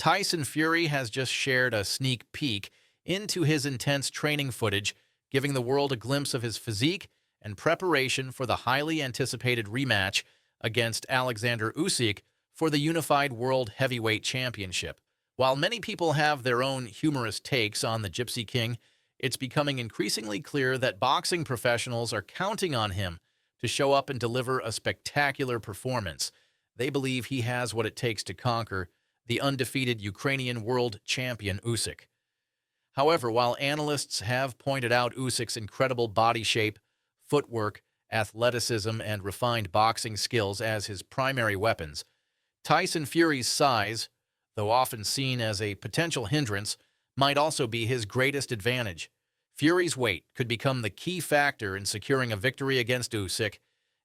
Tyson Fury has just shared a sneak peek into his intense training footage, giving the world a glimpse of his physique and preparation for the highly anticipated rematch against Oleksandr Usyk for the unified World Heavyweight Championship. While many people have their own humorous takes on the Gypsy King, it's becoming increasingly clear that boxing professionals are counting on him to show up and deliver a spectacular performance. They believe he has what it takes to conquer the undefeated Ukrainian world champion Usyk. However, while analysts have pointed out Usyk's incredible body shape, footwork, athleticism, and refined boxing skills as his primary weapons, Tyson Fury's size, though often seen as a potential hindrance, might also be his greatest advantage. Fury's weight could become the key factor in securing a victory against Usyk,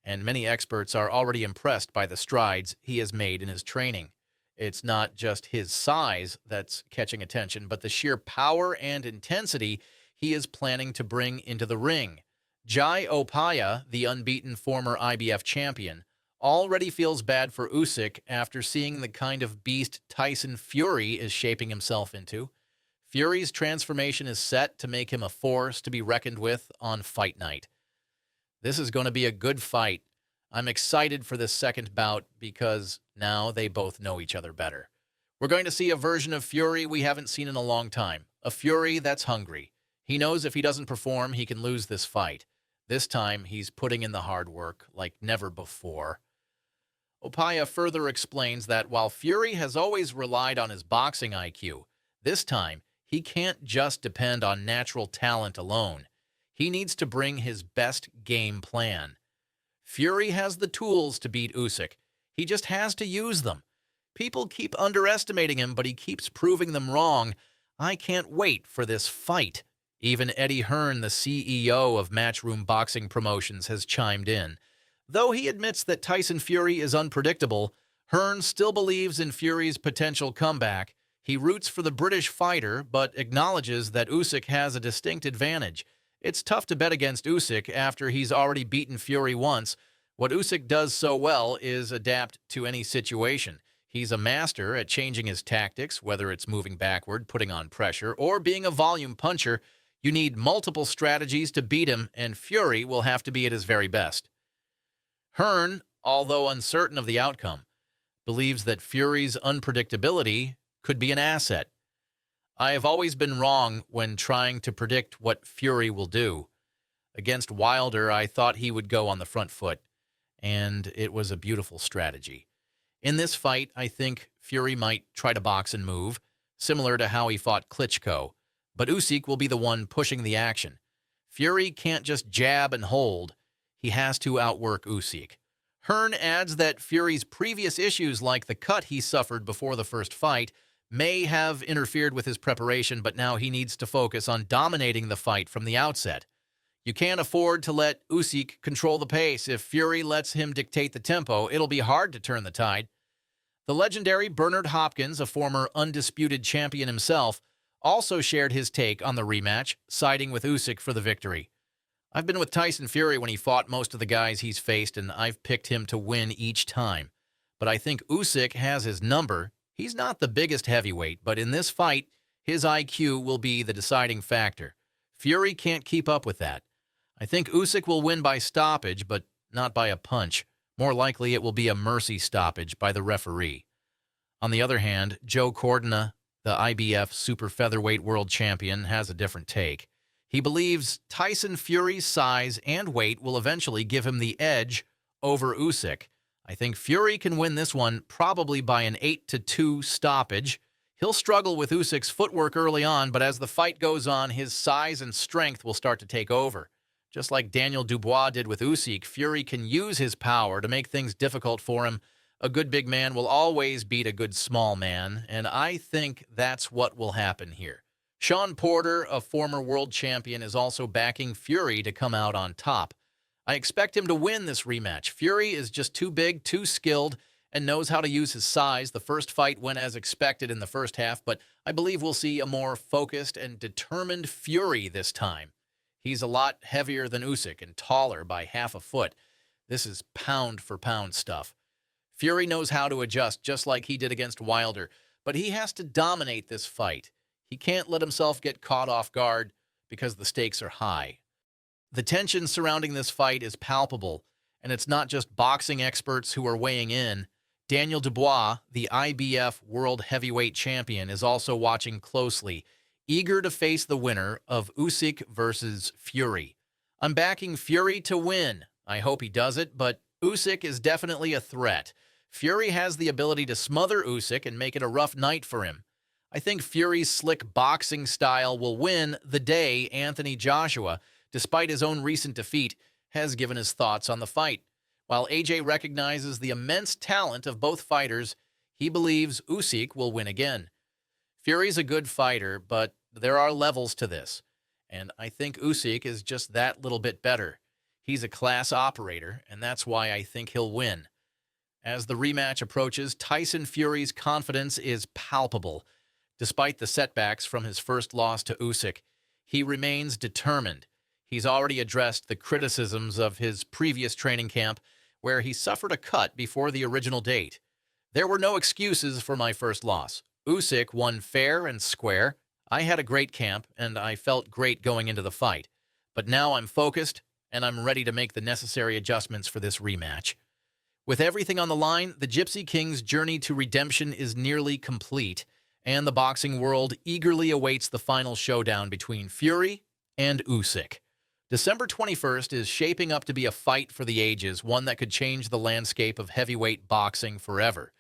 and many experts are already impressed by the strides he has made in his training. It's not just his size that's catching attention, but the sheer power and intensity he is planning to bring into the ring. Jai Opaya, the unbeaten former IBF champion, already feels bad for Usyk after seeing the kind of beast Tyson Fury is shaping himself into. Fury's transformation is set to make him a force to be reckoned with on fight night. This is going to be a good fight. I'm excited for this second bout because now they both know each other better. We're going to see a version of Fury we haven't seen in a long time, a Fury that's hungry. He knows if he doesn't perform, he can lose this fight. This time, he's putting in the hard work like never before. Opaya further explains that while Fury has always relied on his boxing IQ, this time, he can't just depend on natural talent alone. He needs to bring his best game plan. Fury has the tools to beat Usyk. He just has to use them. People keep underestimating him, but he keeps proving them wrong. I can't wait for this fight. Even Eddie Hearn, the CEO of Matchroom Boxing Promotions, has chimed in. Though he admits that Tyson Fury is unpredictable, Hearn still believes in Fury's potential comeback. He roots for the British fighter, but acknowledges that Usyk has a distinct advantage. It's tough to bet against Usyk after he's already beaten Fury once. What Usyk does so well is adapt to any situation. He's a master at changing his tactics, whether it's moving backward, putting on pressure, or being a volume puncher. You need multiple strategies to beat him, and Fury will have to be at his very best. Hearn, although uncertain of the outcome, believes that Fury's unpredictability could be an asset. I have always been wrong when trying to predict what Fury will do. Against Wilder, I thought he would go on the front foot, and it was a beautiful strategy. In this fight, I think Fury might try to box and move, similar to how he fought Klitschko, but Usyk will be the one pushing the action. Fury can't just jab and hold. He has to outwork Usyk. Hearn adds that Fury's previous issues, like the cut he suffered before the first fight, may have interfered with his preparation, but now he needs to focus on dominating the fight from the outset. You can't afford to let Usyk control the pace. If Fury lets him dictate the tempo, it'll be hard to turn the tide. The legendary Bernard Hopkins, a former undisputed champion himself, also shared his take on the rematch, siding with Usyk for the victory. I've been with Tyson Fury when he fought most of the guys he's faced, and I've picked him to win each time. But I think Usyk has his number. He's not the biggest heavyweight, but in this fight, his IQ will be the deciding factor. Fury can't keep up with that. I think Usyk will win by stoppage, but not by a punch. More likely it will be a mercy stoppage by the referee. On the other hand, Joe Cordina, the IBF super featherweight world champion, has a different take. He believes Tyson Fury's size and weight will eventually give him the edge over Usyk. I think Fury can win this one probably by an 8-2 stoppage. He'll struggle with Usyk's footwork early on, but as the fight goes on, his size and strength will start to take over. Just like Daniel Dubois did with Usyk, Fury can use his power to make things difficult for him. A good big man will always beat a good small man, and I think that's what will happen here. Sean Porter, a former world champion, is also backing Fury to come out on top. I expect him to win this rematch. Fury is just too big, too skilled, and knows how to use his size. The first fight went as expected in the first half, but I believe we'll see a more focused and determined Fury this time. He's a lot heavier than Usyk and taller by half a foot. This is pound-for-pound stuff. Fury knows how to adjust, just like he did against Wilder. but he has to dominate this fight. He can't let himself get caught off guard because the stakes are high. The tension surrounding this fight is palpable, and it's not just boxing experts who are weighing in. Daniel Dubois, the IBF World Heavyweight Champion, is also watching closely, eager to face the winner of Usyk versus Fury. I'm backing Fury to win. I hope he does it, but Usyk is definitely a threat. Fury has the ability to smother Usyk and make it a rough night for him. I think Fury's slick boxing style will win the day Anthony Joshua, despite his own recent defeat, has given his thoughts on the fight. While AJ recognizes the immense talent of both fighters, he believes Usyk will win again. Fury's a good fighter, but there are levels to this, and I think Usyk is just that little bit better. He's a class operator, and that's why I think he'll win. As the rematch approaches, Tyson Fury's confidence is palpable. Despite the setbacks from his first loss to Usyk, he remains determined. He's already addressed the criticisms of his previous training camp, where he suffered a cut before the original date. There were no excuses for my first loss. Usyk won fair and square. I had a great camp, and I felt great going into the fight. But now I'm focused, and I'm ready to make the necessary adjustments for this rematch. With everything on the line, the Gypsy King's journey to redemption is nearly complete, and the boxing world eagerly awaits the final showdown between Fury and Usyk. December 21st is shaping up to be a fight for the ages, one that could change the landscape of heavyweight boxing forever.